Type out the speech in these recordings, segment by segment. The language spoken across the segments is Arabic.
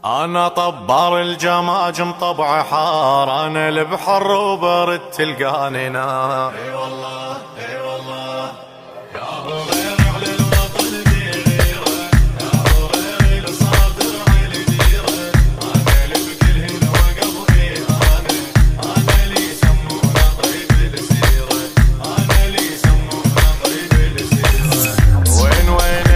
انا طبار الجماجم طبع حار، انا البحر وبرد تلقاني نار. اي والله اي والله يا ابو غير على الوطن ديره، يا ابو غير الصادر على ديره، انا اللي بكل هنا وقبلي، انا اللي يسمونه طيب السيره، انا اللي يسمونه طيب السيره. وين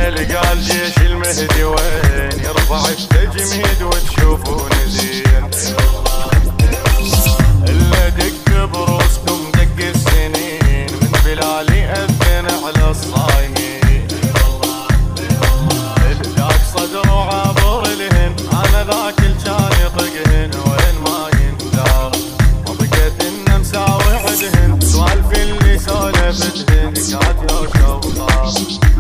القال جيش المهدي، وين يرفع التجميد وتشوفون زين. الا دق بروسكم دق السنين، من بلالي اذن على الصايمين. ذاك صدر وعبر الهن، انا ذاك الجان يطقهن وين ما يندار، منطقة النمسا وعدهن، سوالف اللي سولفتهن كانت وشوطار.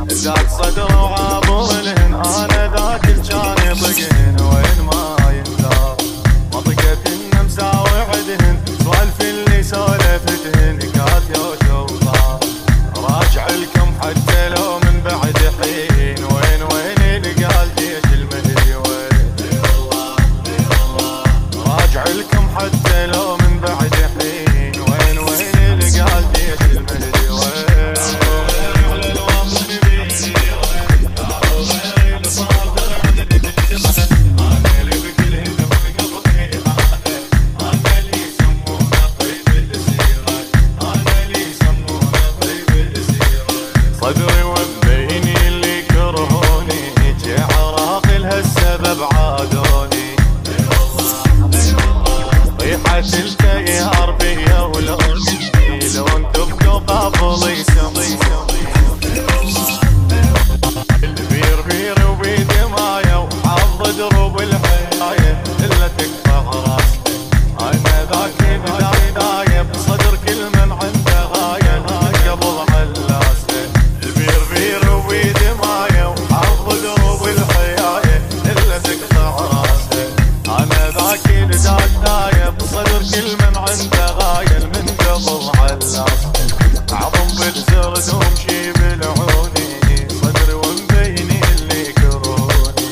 ذاك صدر وعبر الهن، انا ذاك الجان يطقهن وين ما يندار، منطقة النمسا وعدهن، سوالف اللي سولفتهن كانت وشوطار. راجع لكم حتى لو من بعد حين، وين اللي قال جيش المهدي وين. راجع لكم حتى لو من بعد حين، وين اللي قال جيش المهدي وين. صدري وبيني اللي كرهوني، جي عراقي لهالسبب عادوني. طيحة التيار بيا ولوني، لو انتم قبل يسمي البير بير وبدمايا، وحافظ دروب الحياة الا تكفى راسي. انا ذاك بداية بصدر كل من عنده غاية، قبل حلاسه البير بير وبدمايا، وحافظ دروب الحياة الا تكفى راسي. انا ذاك بداية بصدر كل من عنده غاية، من قبل حلاسه عظم بالزرد ومشي بالعوني، صدري ومبيني اللي كرهوني.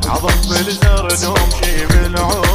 عظم بالزرد ومشي بالعوني.